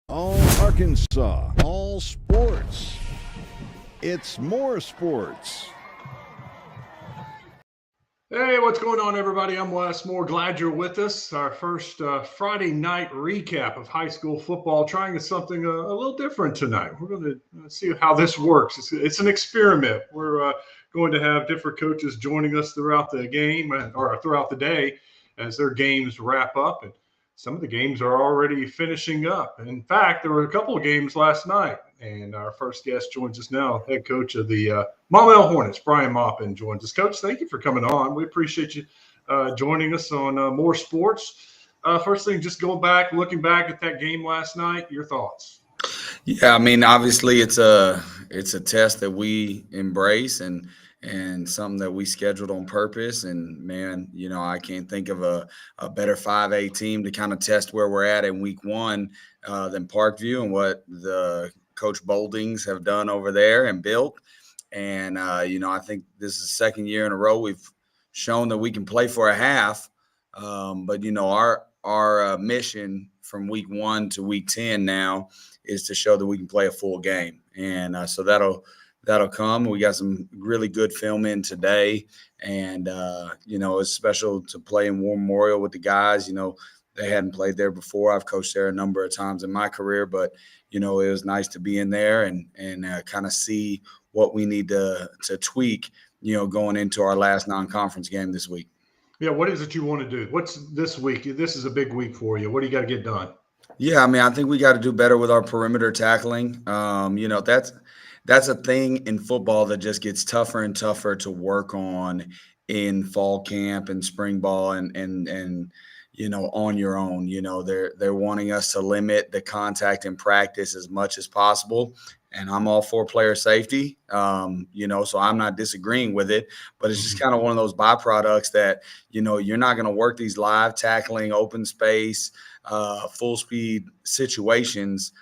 All Arkansas, all sports. It's more sports. Hey, what's going on, everybody? I'm Wes Moore. Glad you're with us. Our first Friday night recap of high school football, trying something a little different tonight. We're going to see how this works. It's an experiment. We're going to have different coaches joining us throughout the game or throughout the day as their games wrap up. And some of the games are already finishing up. In fact, there were a couple of games last night. And our first guest joins us now, head coach of the Maumelle Hornets, Brian Maupin, joins us. Coach, thank you for coming on. We appreciate you joining us on More Sports. First thing, just looking back at that game last night, your thoughts? Yeah, I mean, obviously it's a test that we embrace and something that we scheduled on purpose. And man, I can't think of a better 5A team to kind of test where we're at in week one than Parkview and what the Coach Boldings have done over there and built. And I think this is the second year in a row we've shown that we can play for a half. But our mission from week 1 to week 10 now is to show that we can play a full game. And so that'll come. We got some really good film in today. And, it's special to play in War Memorial with the guys. They hadn't played there before. I've coached there a number of times in my career, but, it was nice to be in there and kind of see what we need to tweak, going into our last non-conference game this week. Yeah, what is it you want to do? What's this week? This is a big week for you. What do you got to get done? Yeah, I mean, I think we got to do better with our perimeter tackling. That's a thing in football that just gets tougher and tougher to work on in fall camp and spring ball and on your own. They're wanting us to limit the contact in practice as much as possible. And I'm all for player safety, so I'm not disagreeing with it. But it's just kind of one of those byproducts that, you're not going to work these live tackling, open space, full speed situations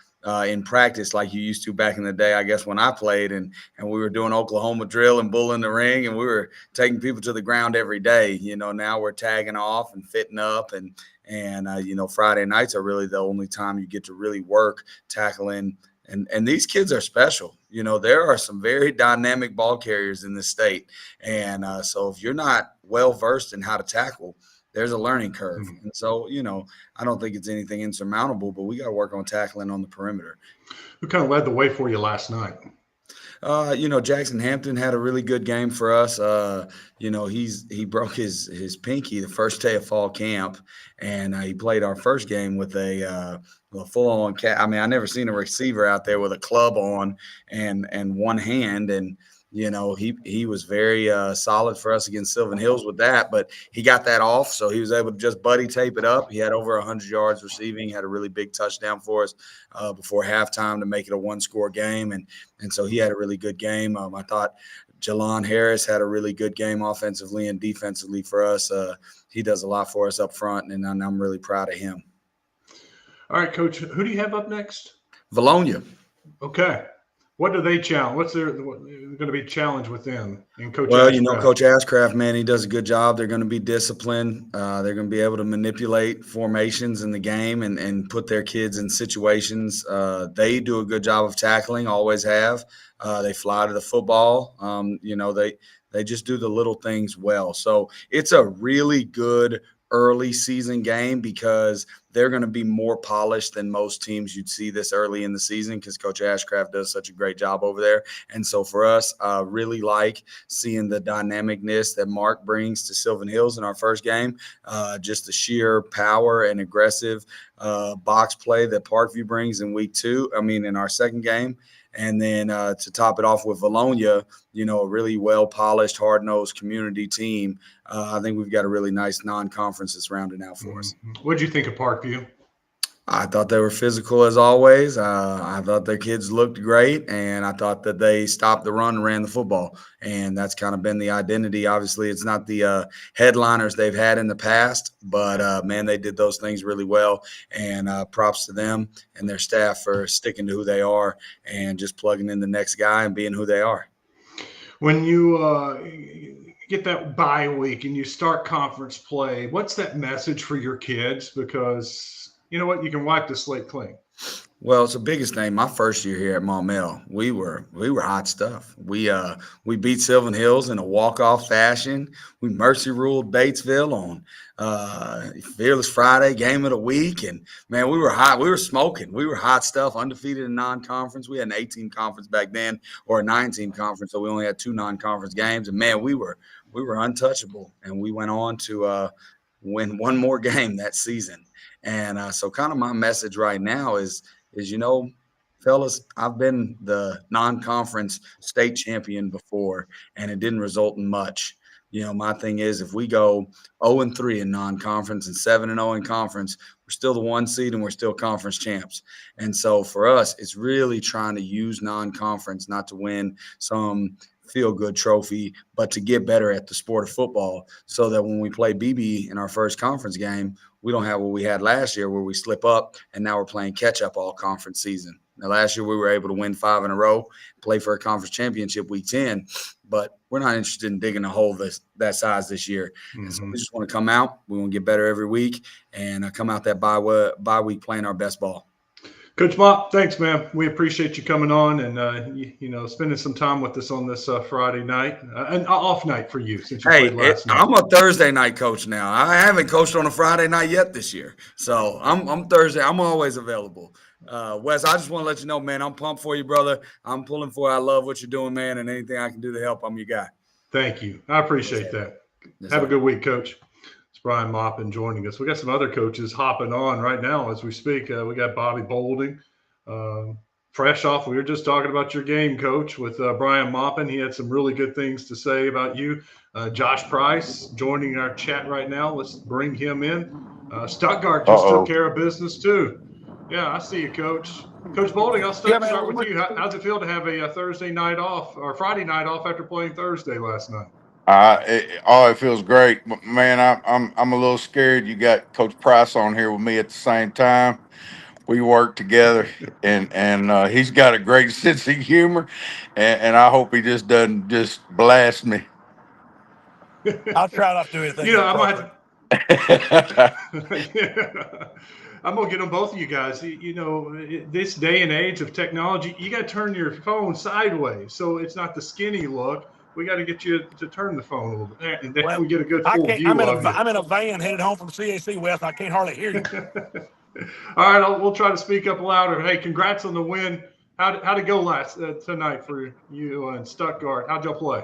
in practice like you used to back in the day, I guess, when I played and we were doing Oklahoma drill and bull in the ring and we were taking people to the ground every day. Now we're tagging off and fitting up and Friday nights are really the only time you get to really work tackling. And these kids are special. There are some very dynamic ball carriers in this state. And so if you're not well-versed in how to tackle, there's a learning curve. Mm-hmm. And so, I don't think it's anything insurmountable, but we got to work on tackling on the perimeter. Who kind of led the way for you last night? Jackson Hampton had a really good game for us. He broke his pinky the first day of fall camp, and he played our first game with a full-on cat. I mean, I never seen a receiver out there with a club on and one hand, and he was very solid for us against Sylvan Hills with that, but he got that off, so he was able to just buddy tape it up. He had over 100 yards receiving, had a really big touchdown for us before halftime to make it a one-score game, and so he had a really good game. I thought Jalon Harris had a really good game offensively and defensively for us. He does a lot for us up front, and I'm really proud of him. All right, Coach, who do you have up next? Valonia. Okay. What do they challenge? What's going to be challenge with them? And Coach Coach Ashcraft, man, he does a good job. They're going to be disciplined. They're going to be able to manipulate formations in the game and put their kids in situations. They do a good job of tackling, always have. They fly to the football. They just do the little things well. So it's a really good early season game because they're going to be more polished than most teams you'd see this early in the season because Coach Ashcraft does such a great job over there. And so for us, really like seeing the dynamicness that Mark brings to Sylvan Hills in our first game, just the sheer power and aggressive box play that Parkview brings in our second game. And then to top it off with Valonia, a really well-polished, hard-nosed community team. I think we've got a really nice non-conference that's rounding out for us. What did you think of Parkview? I thought they were physical as always. I thought their kids looked great, and I thought that they stopped the run and ran the football. And that's kind of been the identity. Obviously, it's not the headliners they've had in the past, but, man, they did those things really well. And props to them and their staff for sticking to who they are and just plugging in the next guy and being who they are. When you get that bye week and you start conference play, what's that message for your kids? Because – you know what? You can wipe the slate clean. Well, it's the biggest thing. My first year here at Maumelle, we were hot stuff. We beat Sylvan Hills in a walk-off fashion. We mercy ruled Batesville on Fearless Friday, game of the week, and man, we were hot. We were smoking. We were hot stuff. Undefeated in non-conference. We had an 18 conference back then, or a 9-team conference, so we only had 2 non-conference games. And man, we were untouchable, and we went on to win one more game that season. And so, kind of my message right now is fellas, I've been the non-conference state champion before, and it didn't result in much. My thing is, if we go 0-3 in non-conference and 7-0 in conference, we're still the 1 seed and we're still conference champs. And so for us, it's really trying to use non-conference not to win some feel-good trophy, but to get better at the sport of football, so that when we play BB in our first conference game, we don't have what we had last year where we slip up and now we're playing catch-up all conference season. Now, last year we were able to win 5 in a row, play for a conference championship week 10, but we're not interested in digging a hole that size this year. Mm-hmm. And so we just want to come out. We want to get better every week and come out that bye week playing our best ball. Coach Mop, thanks, man. We appreciate you coming on and spending some time with us on this Friday night, an off night for you since you played last night. I'm a Thursday night coach now. I haven't coached on a Friday night yet this year, so I'm Thursday. I'm always available. Wes, I just want to let you know, man, I'm pumped for you, brother. I'm pulling for you. I love what you're doing, man, and anything I can do to help, I'm your guy. Thank you. I appreciate that. Have a good week, Coach. Brian Maupin joining us. We got some other coaches hopping on right now as we speak. We got Bobby Bolding, fresh off. We were just talking about your game, Coach, with Brian Maupin. He had some really good things to say about you. Josh Price joining our chat right now. Let's bring him in. Stuttgart just took care of business too. Yeah, I see you, Coach. Coach Bolding, I'll start with you. How's it feel to have a Thursday night off or Friday night off after playing Thursday last night? It feels great, man. I'm a little scared. You got Coach Price on here with me at the same time. We work together, and he's got a great sense of humor, and I hope he just doesn't just blast me. I'll try not to do anything. I'm gonna get on both of you guys. This day and age of technology, you got to turn your phone sideways so it's not the skinny look. We got to get you to turn the phone a little bit, and then we get a good full view of you. I'm in a van headed home from CAC West. I can't hardly hear you. All right, we'll try to speak up louder. Hey, congrats on the win. How'd it go tonight for you and Stuttgart? How'd y'all play?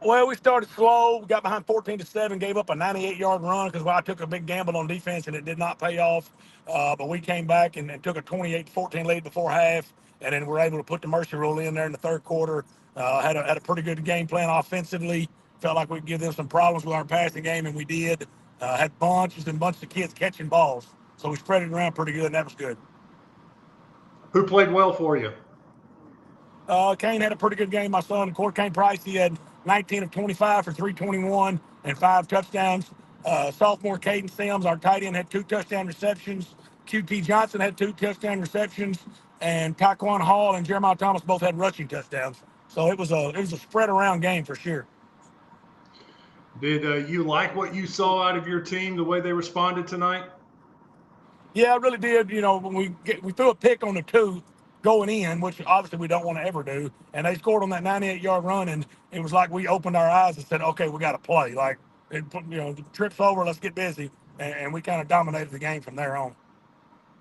Well, we started slow. We got behind 14-7, gave up a 98-yard run because I took a big gamble on defense and it did not pay off. But we came back and took a 28-14 lead before half, and then we're able to put the mercy rule in there in the third quarter. Had a pretty good game plan offensively. Felt like we could give them some problems with our passing game, and we did. Had bunches and bunches of kids catching balls. So we spread it around pretty good, and that was good. Who played well for you? Kane had a pretty good game. My son, Corey Kane Price, he had 19 of 25 for 321 and 5 touchdowns. Sophomore Caden Sims, our tight end, had 2 touchdown receptions. QT Johnson had 2 touchdown receptions. And Taquan Hall and Jeremiah Thomas both had rushing touchdowns. So it was a spread around game for sure. Did you like what you saw out of your team, the way they responded tonight? Yeah, I really did. When we threw a pick on the 2 going in, which obviously we don't want to ever do, and they scored on that 98-yard run, and it was like we opened our eyes and said, okay, we got to play. Like, the trip's over, let's get busy, and we kind of dominated the game from there on.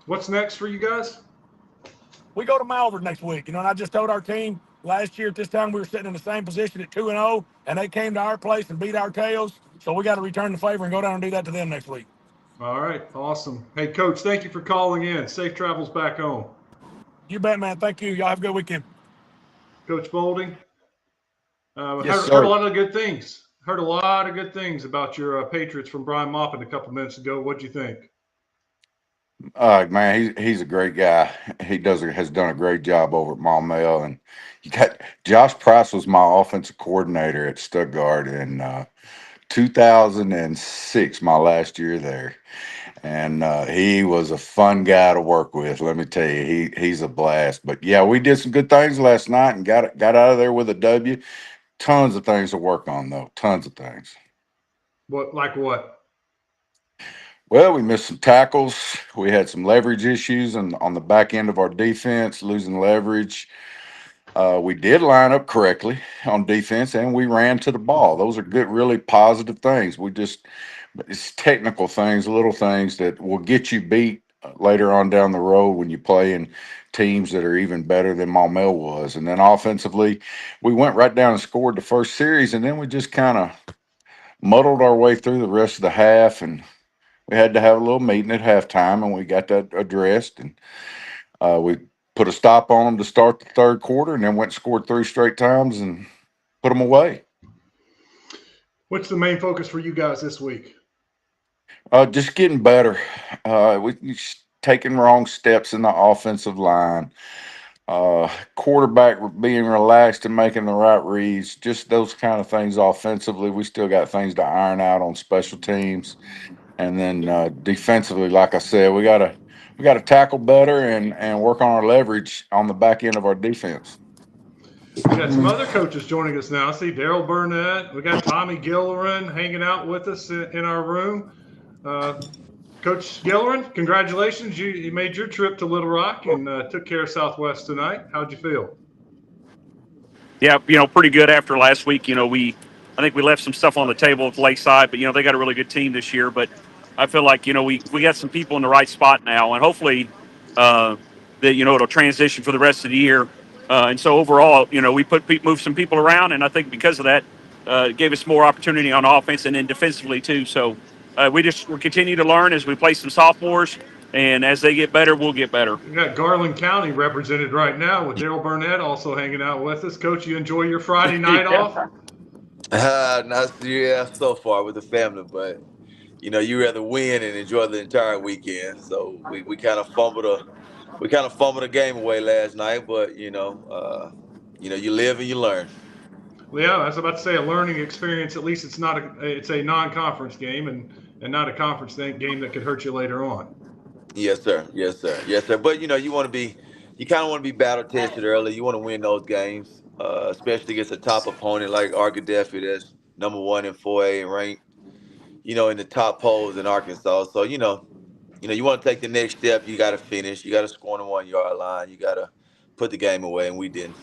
What's next for you guys? We go to Malvern next week, and I just told our team last year at this time we were sitting in the same position at 2-0, and they came to our place and beat our tails, so we got to return the favor and go down and do that to them next week. All right, awesome. Hey, Coach, thank you for calling in. Safe travels back home. You bet, man. Thank you. Y'all have a good weekend. Coach Bolding, Yes, heard a lot of good things. Heard a lot of good things about your Patriots from Brian Maupin a couple minutes ago. What'd you think? Man, he's a great guy. He has done a great job over at Maumelle, and you got Josh Price was my offensive coordinator at Stuttgart in 2006, my last year there. And he was a fun guy to work with. Let me tell you, he's a blast. But yeah, we did some good things last night and got out of there with a W. Tons of things to work on, though. Tons of things. Like what? Well, we missed some tackles. We had some leverage issues on the back end of our defense, losing leverage. We did line up correctly on defense, and we ran to the ball. Those are good, really positive things. It's technical things, little things that will get you beat later on down the road when you play in teams that are even better than Maumelle was. And then offensively, we went right down and scored the first series, and then we just kind of muddled our way through the rest of the half, and we had to have a little meeting at halftime, and we got that addressed, and we put a stop on them to start the third quarter, and then went and scored 3 straight times and put them away. What's the main focus for you guys this week? Just getting better. We taking wrong steps in the offensive line. Quarterback being relaxed and making the right reads. Just those kind of things offensively. We still got things to iron out on special teams, and then defensively, like I said, we gotta tackle better and work on our leverage on the back end of our defense. We got some other coaches joining us now. I see Daryl Burnett. We got Tommy Gillerin hanging out with us in our room. Coach Gillerin, congratulations. You made your trip to Little Rock and took care of Southwest tonight. How'd you feel? Yeah, pretty good after last week. I think we left some stuff on the table with Lakeside, but they got a really good team this year. But I feel like we got some people in the right spot now, and hopefully that it'll transition for the rest of the year. And so overall, we moved some people around, and I think because of that, it gave us more opportunity on offense and then defensively too. So we'll continue to learn as we play some sophomores, and as they get better, we'll get better. We got Garland County represented right now with Daryl Burnett also hanging out with us. Coach, you enjoy your Friday night off? So far with the family, but you rather win and enjoy the entire weekend. So we kind of fumbled a game away last night, but you live and you learn. Yeah, I was about to say a learning experience. At least it's a non-conference game and not a conference game that could hurt you later on. Yes, sir. But you kind of want to be battle tested early. You want to win those games, especially against a top opponent like Arkadelphia, that's number 1 in 4A and ranked, in the top polls in Arkansas. So you want to take the next step. You got to finish. You got to score on the 1 yard line. You got to put the game away, and we didn't.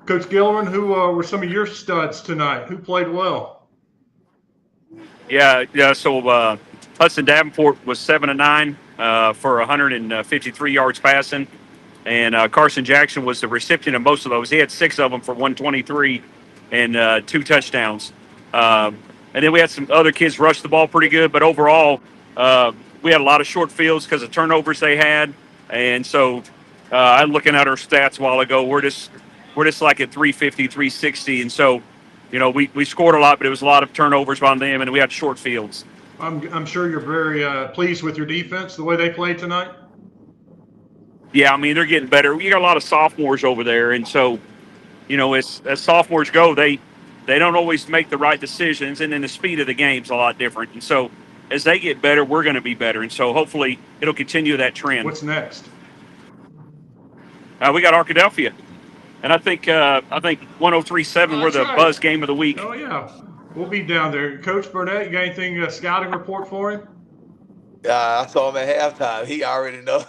Coach Gillerin, who were some of your studs tonight? Who played well? Yeah. So Hudson Davenport was 7 of 9 for 153 yards passing, and Carson Jackson was the recipient of most of those. He had 6 of them for 123 and 2 touchdowns. And then we had some other kids rush the ball pretty good, but overall we had a lot of short fields because of turnovers they had. And so I'm looking at our stats a while ago. We're just like at 350, 360, and so we scored a lot, but it was a lot of turnovers on them, and we had short fields. I'm sure you're very pleased with your defense, the way they played tonight. Yeah, I mean, they're getting better. We got a lot of sophomores over there, and so as sophomores go, they don't always make the right decisions, and then the speed of the game's a lot different. And so as they get better, we're going to be better, and so hopefully it'll continue that trend. What's next? We got Arkadelphia. And I think 103.7 were the right. buzz game of the week. Oh, yeah. We'll be down there. Coach Burnett, you got anything, scouting report for him? I saw him at halftime. He already knows.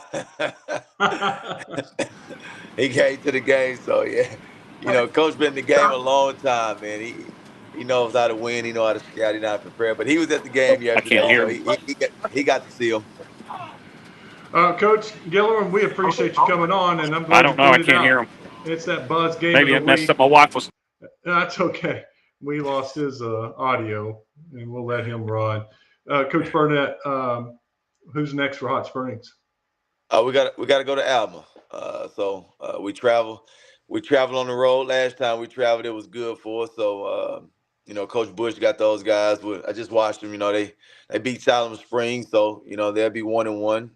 He came to the game, so yeah. Coach been in the game a long time, man. He knows how to win. He knows how to scout. He knows how to prepare. But he was at the game yesterday. I can't hear him. He got to see him. Coach Gillerin, we appreciate you coming on, and I'm glad I don't know. I can't hear him. It's that buzz game. Maybe of it the messed week. up. My wife was. That's okay. We lost his audio, and we'll let him run. Coach Burnett, who's next for Hot Springs? We got to go to Alma. So we travel on the road. Last time we traveled, it was good for us. So Coach Bush got those guys. I just watched them. They beat Salem Springs, so they'll be 1-1.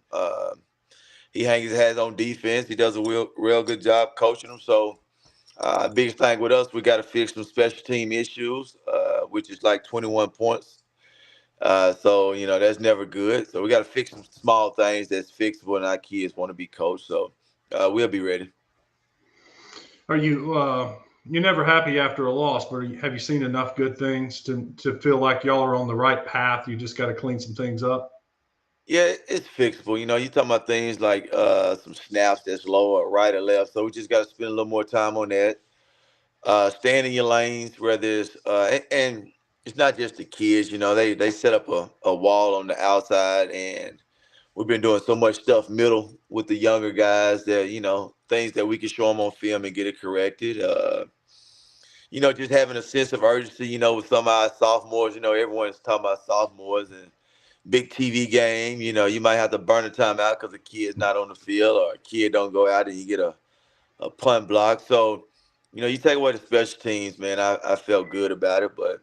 He hangs his hat on defense. He does a real good job coaching them. So biggest thing with us, we got to fix some special team issues, which is like 21 points. So that's never good. So we got to fix some small things that's fixable, and our kids want to be coached. So we'll be ready. Are you you're never happy after a loss, but have you seen enough good things to feel like y'all are on the right path? You just got to clean some things up. Yeah, it's fixable. You know, you talking about things like some snaps that's low or right or left. So we just got to spend a little more time on that. Staying in your lanes, whether it's and it's not just the kids. You know, they set up a wall on the outside, and we've been doing so much stuff middle with the younger guys that, you know, things that we can show them on film and get it corrected. You know, just having a sense of urgency. You know, with some of our sophomores, you know, everyone's talking about sophomores and big TV game. You know, you might have to burn a timeout because the kid's not on the field, or a kid don't go out and you get a punt block. So, you know, you take away the special teams, man, I felt good about it. But,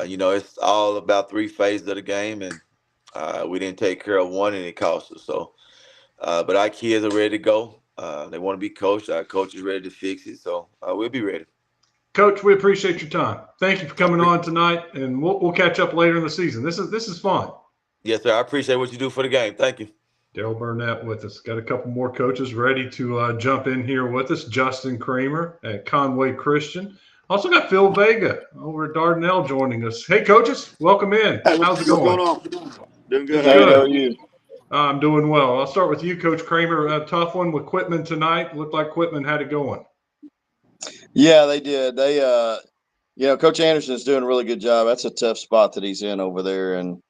you know, it's all about three phases of the game, and we didn't take care of one, and it cost us. So, but our kids are ready to go. They want to be coached. Our coach is ready to fix it. So we'll be ready. Coach, we appreciate your time. Thank you for coming on tonight, and we'll catch up later in the season. This is fun. Yes, sir. I appreciate what you do for the game. Thank you. Daryl Burnett with us. Got a couple more coaches ready to jump in here with us. Justin Kramer at Conway Christian. Also got Phil Vega over at Dardanelle joining us. Hey, coaches, welcome in. Hey, how's it going? What's going on? Doing good. Good. How are you? I'm doing well. I'll start with you, Coach Kramer. A tough one with Quitman tonight. Looked like Quitman had it going. Yeah, they did. They, you know, Coach Anderson's doing a really good job. That's a tough spot that he's in over there, and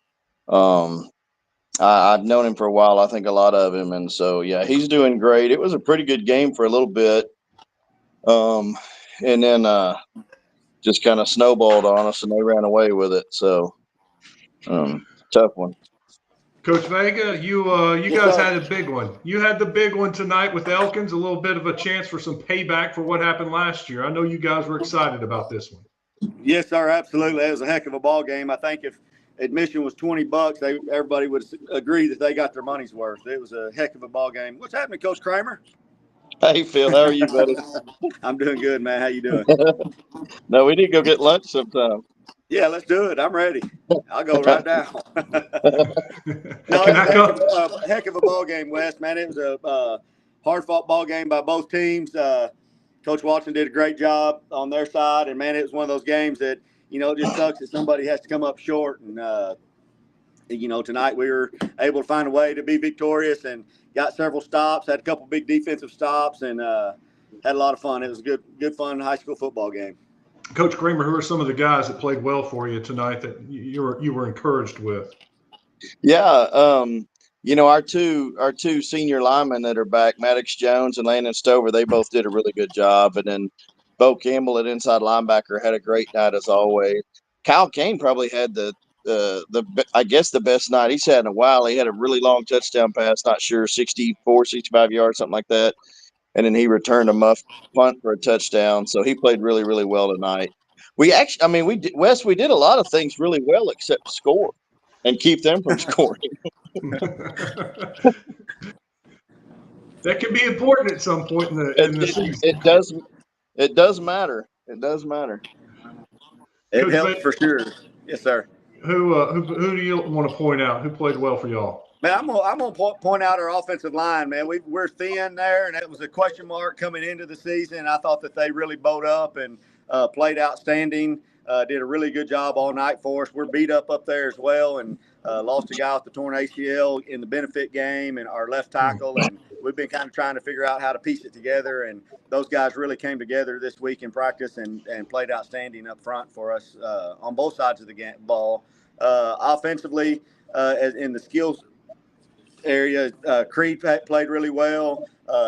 I've known him for a while. I think a lot of him, and so yeah, he's doing great. It was a pretty good game for a little bit, and then just kind of snowballed on us, and they ran away with it. So tough one. Coach Vega, you guys had a big one. You had the big one tonight with Elkins, a little bit of a chance for some payback for what happened last year. I know you guys were excited about this one. Yes, sir, absolutely. It was a heck of a ball game. I think if admission was $20, everybody would agree that they got their money's worth. It was a heck of a ball game. What's happening, Coach Kramer? Hey, Phil, how are you, buddy? I'm doing good, man. How you doing? No, we need to go get lunch sometime. Yeah, let's do it. I'm ready. I'll go right now. No, Can I it come? was a heck of a ball game, Wes, man. It was a hard-fought ball game by both teams. Coach Watson did a great job on their side, and, man, it was one of those games that, you know, it just sucks that somebody has to come up short. And, you know, tonight we were able to find a way to be victorious and got several stops, had a couple big defensive stops, and had a lot of fun. It was a good, fun high school football game. Coach Kramer, who are some of the guys that played well for you tonight that you were encouraged with? Yeah, you know, our two senior linemen that are back, Maddox Jones and Landon Stover, they both did a really good job. And then Bo Campbell at inside linebacker had a great night as always. Kyle Kane probably had the best night he's had in a while. He had a really long touchdown pass, not sure, 64, 65 yards, something like that. And then he returned a muff punt for a touchdown. So he played really, really well tonight. We actually, I mean, we did a lot of things really well except score and keep them from scoring. That can be important at some point in the season. It does matter. It does matter. It Coach helps Van- for sure. Yes, sir. Who do you want to point out? Who played well for y'all? Man, I'm gonna point out our offensive line, man. We're thin there, and that was a question mark coming into the season. I thought that they really bowed up and played outstanding. Did a really good job all night for us. We're beat up there as well, and lost a guy with the torn ACL in the benefit game, and our left tackle. And we've been kind of trying to figure out how to piece it together. And those guys really came together this week in practice and played outstanding up front for us on both sides of the ball. Offensively, as in the skills area, Creed played really well.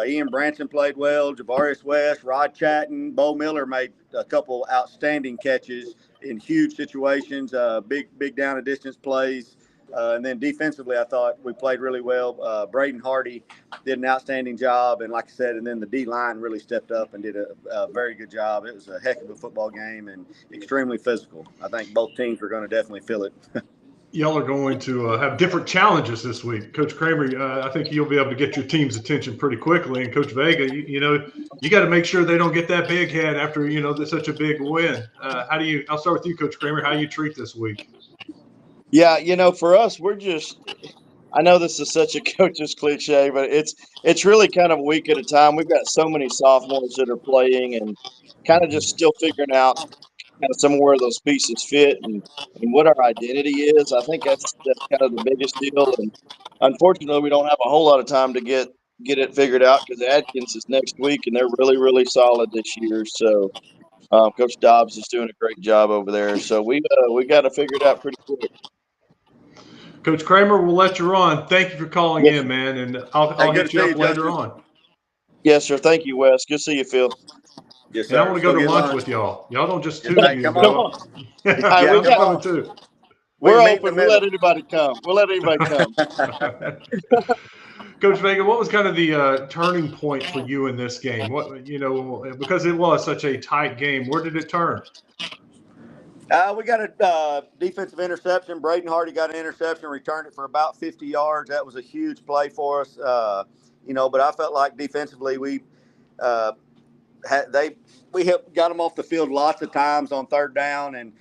Ian Branson played well. Javarius West, Rod Chatton, Bo Miller made a couple outstanding catches in huge situations, big down and distance plays. And then defensively, I thought we played really well. Braden Hardy did an outstanding job. And like I said, and then the D-line really stepped up and did a very good job. It was a heck of a football game and extremely physical. I think both teams are going to definitely feel it. Y'all are going to have different challenges this week. Coach Kramer, I think you'll be able to get your team's attention pretty quickly. And Coach Vega, you got to make sure they don't get that big head after, such a big win. I'll start with you, Coach Kramer. How do you treat this week? Yeah, for us, I know this is such a coach's cliche, but it's really kind of a week at a time. We've got so many sophomores that are playing and kind of just still figuring out kind of somewhere where those pieces fit and what our identity is. I think that's kind of the biggest deal. And unfortunately, we don't have a whole lot of time to get it figured out because Adkins is next week and they're really really solid this year. So Coach Dobbs is doing a great job over there. So we got to figure it out pretty quick. Coach Kramer, we'll let you run. Thank you for calling Yes. in, man, and I'll good hit to you see up you, later Justin. on. Yes, sir. Thank you, Wes. Good to see you, Phil. Yes, And I sir. want to go Let's to get lunch with y'all. Y'all don't just Yes, toot hey, you. come Come Go. on. Yeah, All right, Yeah, I'm come coming on. too. We We're can meet in the open. We'll let middle. anybody come. We'll let anybody come. Coach Vega, what was kind of the turning point for you in this game? What because it was such a tight game. Where did it turn? We got a defensive interception. Braden Hardy got an interception, returned it for about 50 yards. That was a huge play for us. But I felt like defensively we uh, got them off the field lots of times on third down and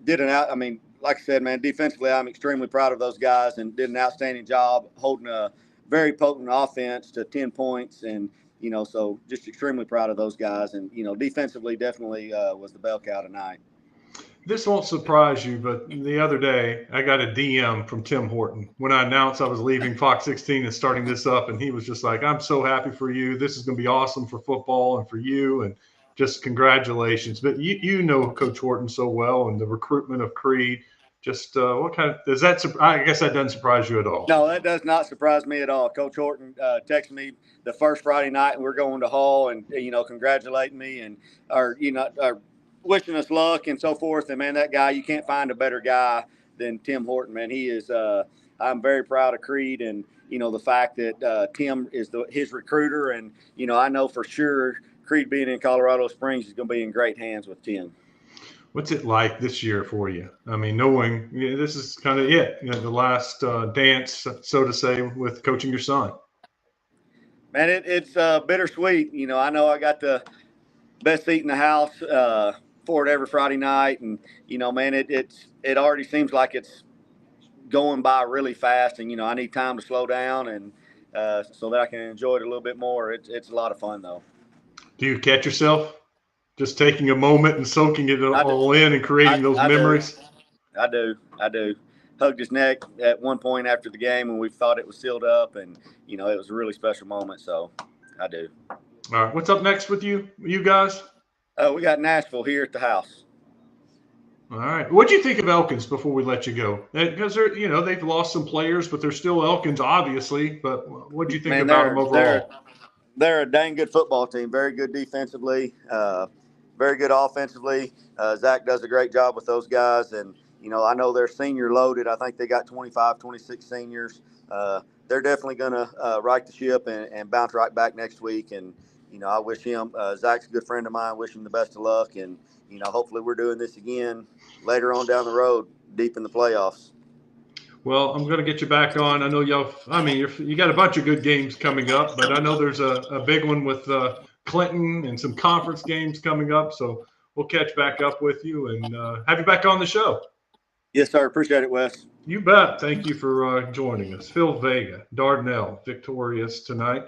did an out. I mean, like I said, man, defensively, I'm extremely proud of those guys and did an outstanding job holding a very potent offense to 10 points. And, so just extremely proud of those guys. And, defensively definitely was the bell cow tonight. This won't surprise you, but the other day I got a DM from Tim Horton when I announced I was leaving Fox 16 and starting this up, and he was just like, "I'm so happy for you. This is going to be awesome for football and for you, and just congratulations." But you know Coach Horton so well, and the recruitment of Creed. Just what kind of does that? I guess that doesn't surprise you at all. No, that does not surprise me at all. Coach Horton texted me the first Friday night, and we're going to Hall, and congratulating me and wishing us luck and so forth. And man, that guy, you can't find a better guy than Tim Horton. Man, he is. I'm very proud of Creed, and the fact that Tim is his recruiter, and I know for sure Creed being in Colorado Springs is going to be in great hands with Tim. What's it like this year for you? I mean, knowing this is kind of it, the last dance, so to say, with coaching your son. Man, it's bittersweet. I know I got the best seat in the house for it every Friday night, and man, it already seems like it's going by really fast, and I need time to slow down and so that I can enjoy it a little bit more. It's a lot of fun though. Do you catch yourself just taking a moment and soaking it all in and creating those memories? I do. Hugged his neck at one point after the game when we thought it was sealed up, and it was a really special moment. So I do. All right, what's up next with you guys? We got Nashville here at the house. All right, what do you think of Elkins before we let you go? Because they've lost some players, but they're still Elkins, obviously. But what do you think about them overall? They're a dang good football team. Very good defensively. Very good offensively. Zach does a great job with those guys, and I know they're senior loaded. I think they got 25, 26 seniors. They're definitely going to right the ship and bounce right back next week. And I wish him. Zach's a good friend of mine. Wish him the best of luck. And hopefully we're doing this again later on down the road, deep in the playoffs. Well, I'm going to get you back on. I know you got a bunch of good games coming up, but I know there's a big one with Clinton and some conference games coming up. So we'll catch back up with you and have you back on the show. Yes, sir. Appreciate it, Wes. You bet. Thank you for joining us. Phil Vega, Dardanelle, victorious tonight.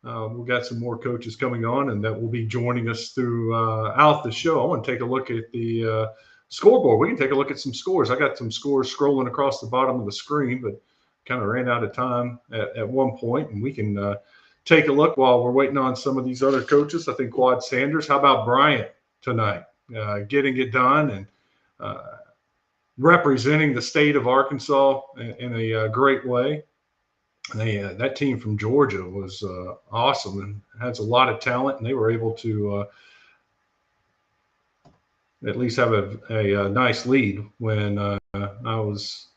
We've got some more coaches coming on, and that will be joining us throughout the show. I want to take a look at the scoreboard. We can take a look at some scores. I got some scores scrolling across the bottom of the screen, but kind of ran out of time at one point, and we can take a look while we're waiting on some of these other coaches. I think Quad Sanders. How about Bryant tonight? Getting it done and representing the state of Arkansas in a great way. That team from Georgia was awesome and has a lot of talent, and they were able to at least have a nice lead when I was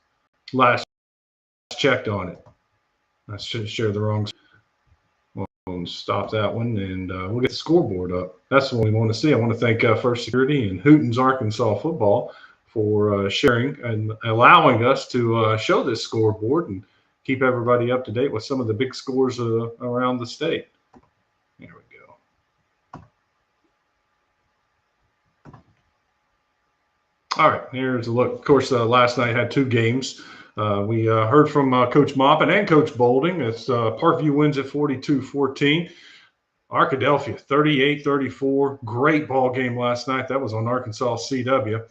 last checked on it. I should share the wrong. We'll stop that one, and we'll get the scoreboard up. That's the one we want to see. I want to thank First Security and Hooten's Arkansas Football for sharing and allowing us to show this scoreboard and keep everybody up to date with some of the big scores around the state. There we go. All right, here's a look. Of course, last night had two games. We heard from Coach Moppin and Coach Bolding. It's Parkview wins at 42-14. Arkadelphia 38-34. Great ball game last night. That was on Arkansas CW.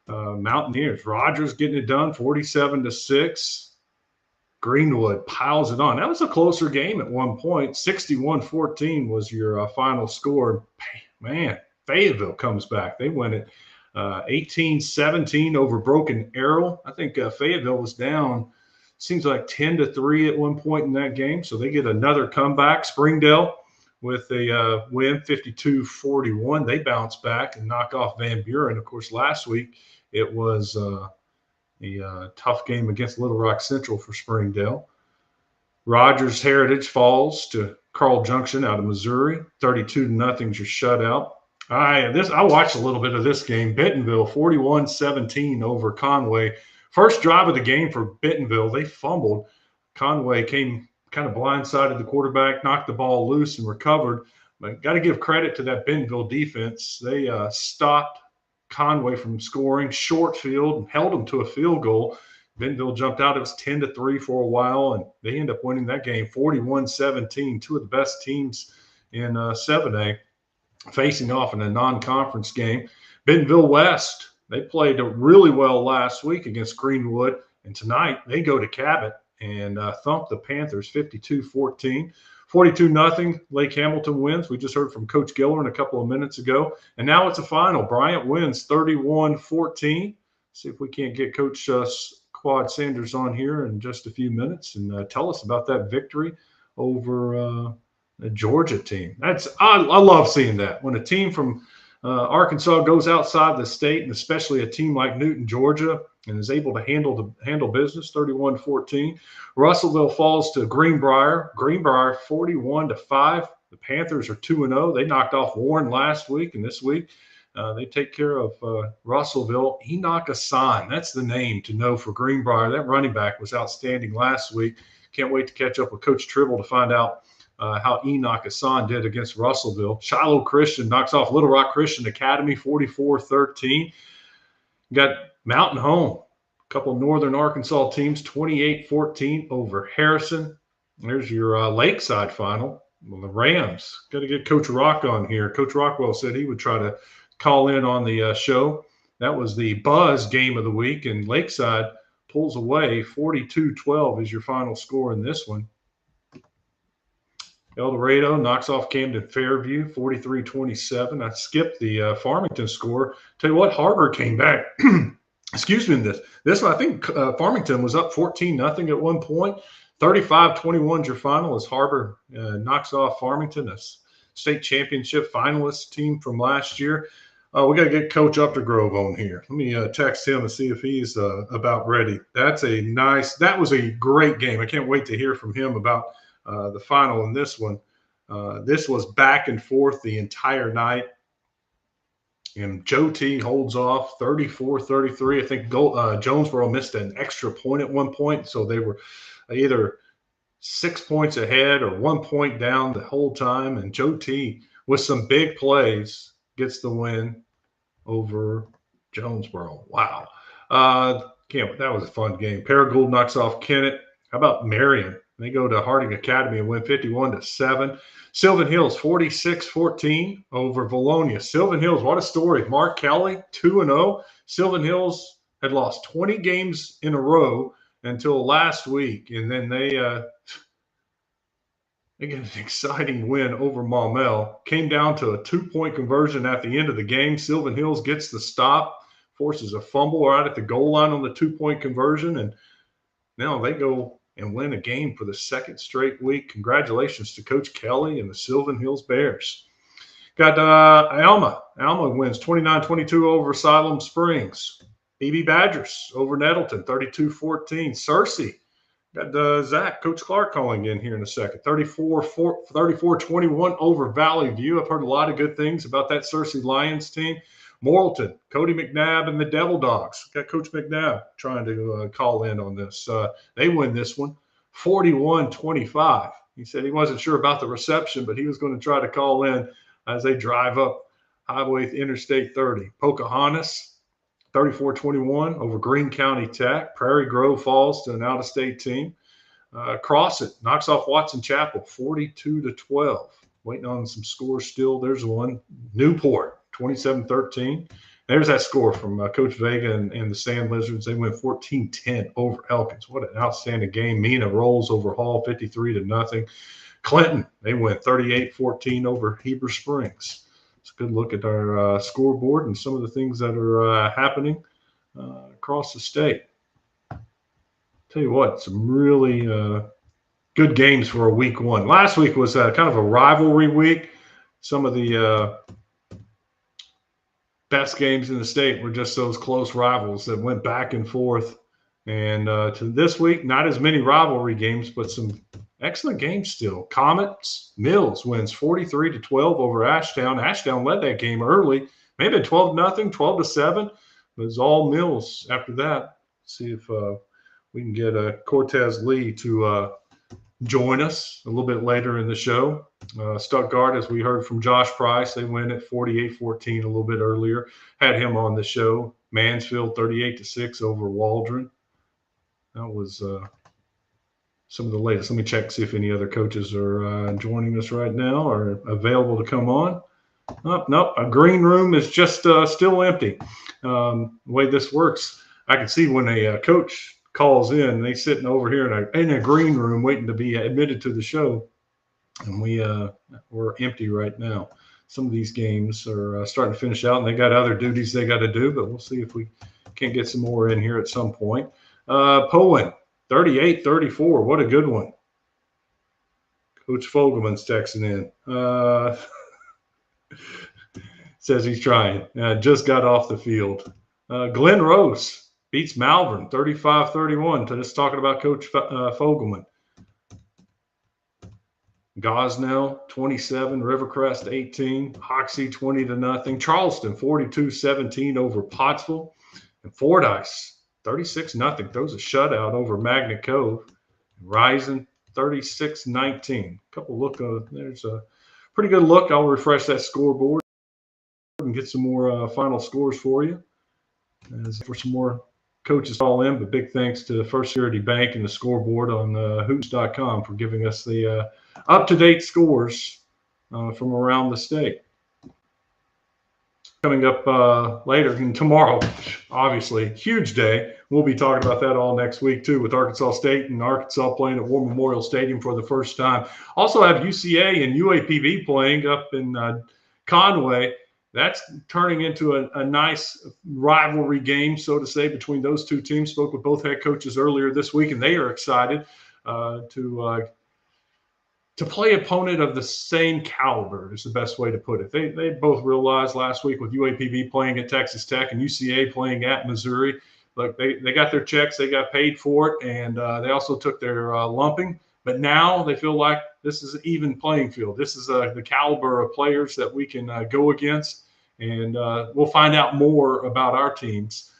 Mountaineers, Rogers getting it done 47-6. Greenwood piles it on. That was a closer game at one point. 61-14 was your final score. Man, Fayetteville comes back. They win it 18-17 over Broken Arrow. I think Fayetteville was down, seems like 10-3 at one point in that game. So they get another comeback. Springdale with a win, 52-41. They bounce back and knock off Van Buren. Of course, last week it was a tough game against Little Rock Central for Springdale. Rogers Heritage falls to Carl Junction out of Missouri. 32-0 is your shutout. I watched a little bit of this game. Bentonville 41-17 over Conway. First drive of the game for Bentonville, they fumbled. Conway came kind of blindsided the quarterback, knocked the ball loose and recovered. But got to give credit to that Bentonville defense. They stopped Conway from scoring, short field, and held them to a field goal. Bentonville jumped out. It was 10-3 for a while, and they end up winning that game 41-17. Two of the best teams in 7A facing off in a non-conference game. Bentonville West, they played really well last week against Greenwood, and tonight they go to Cabot and thump the Panthers 52-14. 42-0, Lake Hamilton wins. We just heard from Coach Gillern a couple of minutes ago. And now it's a final. Bryant wins 31-14. See if we can't get Coach Quad Sanders on here in just a few minutes and tell us about that victory over the Georgia team. I love seeing that. When a team from Arkansas goes outside the state, and especially a team like Newton, Georgia, and is able to handle business, 31-14. Russellville falls to Greenbrier. Greenbrier 41-5. The Panthers are 2-0. They knocked off Warren last week, and this week they take care of Russellville. Enoch Asan, that's the name to know for Greenbrier. That running back was outstanding last week. Can't wait to catch up with Coach Tribble to find out how Enoch Asan did against Russellville. Shiloh Christian knocks off Little Rock Christian Academy 44-13. Got Mountain Home, a couple of Northern Arkansas teams, 28-14 over Harrison. There's your Lakeside final. Well, the Rams, got to get Coach Rock on here. Coach Rockwell said he would try to call in on the show. That was the buzz game of the week, and Lakeside pulls away 42-12 is your final score in this one. El Dorado knocks off Camden Fairview 43-27. I skipped the Farmington score. Tell you what, Harbor came back. Excuse me, this one, I think Farmington was up 14-0 at one point. 35-21 is your final as Harbor knocks off Farmington, a state championship finalist team from last year. We got to get Coach Updergrove on here. Let me text him and see if he's about ready. That was a great game. I can't wait to hear from him about the final in this one. This was back and forth the entire night. And Joe T holds off 34-33. I think Jonesboro missed an extra point at one point. So they were either 6 points ahead or 1 point down the whole time. And Joe T, with some big plays, gets the win over Jonesboro. Wow. That was a fun game. Paragould knocks off Kennett. How about Marion? They go to Harding Academy and win 51-7. Sylvan Hills 46-14 over Valonia. Sylvan Hills, what a story. Mark Kelly 2-0. Sylvan Hills had lost 20 games in a row until last week, and then they get an exciting win over Maumelle. Came down to a 2-point conversion at the end of the game. Sylvan Hills gets the stop, forces a fumble right at the goal line on the 2-point conversion, and now they go and win a game for the second straight week. Congratulations to Coach Kelly and the Sylvan Hills Bears. Got Alma. Alma wins 29-22 over Siloam Springs. BB Badgers over Nettleton, 32-14. Searcy. Got Zach, Coach Clark calling in here in a second. 34-21 over Valley View. I've heard a lot of good things about that Searcy Lions team. Morrilton, Cody McNabb, and the Devil Dogs. Got Coach McNabb trying to call in on this. They win this one 41-25. He said he wasn't sure about the reception, but he was going to try to call in as they drive up Interstate 30. Pocahontas 34-21 over Greene County Tech. Prairie Grove falls to an out-of-state team. Crossett knocks off Watson Chapel 42-12. Waiting on some scores still. There's one. Newport 27-13. There's that score from Coach Vega and the Sand Lizards. They went 14-10 over Elkins. What an outstanding game. Mena rolls over Hall 53-0. Clinton, they went 38-14 over Heber Springs. It's a good look at our scoreboard and some of the things that are happening across the state. Tell you what, some really good games for a week one. Last week was kind of a rivalry week. Some of the best games in the state were just those close rivals that went back and forth. And to this week, not as many rivalry games, but some excellent games still. Comets, Mills wins 43-12 over Ashtown. Ashtown led that game early, maybe 12-0, 12-7. It was all Mills after that. See if we can get Cortez Lee to join us a little bit later in the show. Stuttgart, as we heard from Josh Price, they win at 48-14 a little bit earlier. Had him on the show. Mansfield 38-6 over Waldron. That was some of the latest. Let me check, see if any other coaches are joining us right now or available to come on. Oh, nope, a green room is just still empty. The way this works, I can see when a coach calls in, they sitting over here in a green room waiting to be admitted to the show. And we're empty right now. Some of these games are starting to finish out, and they got other duties they got to do, but we'll see if we can't get some more in here at some point. Poen, 38-34. What a good one. Coach Fogelman's texting in. Says he's trying. Just got off the field. Glen Rose beats Malvern 35-31. Just talking about Coach Fogelman. Gosnell 27, Rivercrest 18, Hoxie 20-0, Charleston 42-17 over Pottsville, and Fordyce 36-0 throws a shutout over Magnet Cove. Rising 36-19. Couple look, there's a pretty good look. I'll refresh that scoreboard and get some more final scores for you. As for some more coaches all in, but big thanks to First Security Bank and the scoreboard on hoops.com for giving us the up-to-date scores from around the state. Coming up later and tomorrow, obviously, huge day. We'll be talking about that all next week, too, with Arkansas State and Arkansas playing at War Memorial Stadium for the first time. Also have UCA and UAPB playing up in Conway. That's turning into a nice rivalry game, so to say, between those two teams. Spoke with both head coaches earlier this week, and they are excited to play opponent of the same caliber is the best way to put it. They both realized last week with UAPB playing at Texas Tech and UCA playing at Missouri, look, they got their checks, they got paid for it, and they also took their lumping. But now they feel like this is an even playing field. This is the caliber of players that we can go against. And we'll find out more about our teams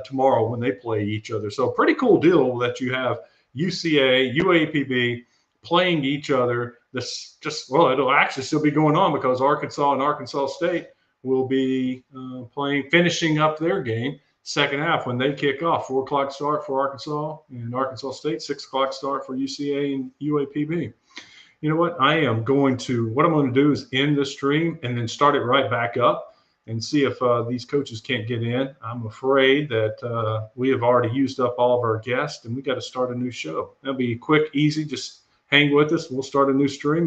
tomorrow when they play each other. So pretty cool deal that you have UCA, UAPB playing each other. It'll actually still be going on because Arkansas and Arkansas State will be finishing up their game second half when they kick off. 4 o'clock start for Arkansas and Arkansas State, 6 o'clock start for UCA and UAPB. You know what? What I'm going to do is end the stream and then start it right back up and see if these coaches can't get in. I'm afraid that we have already used up all of our guests, and we got to start a new show. That'll be quick, easy. Just hang with us. We'll start a new stream.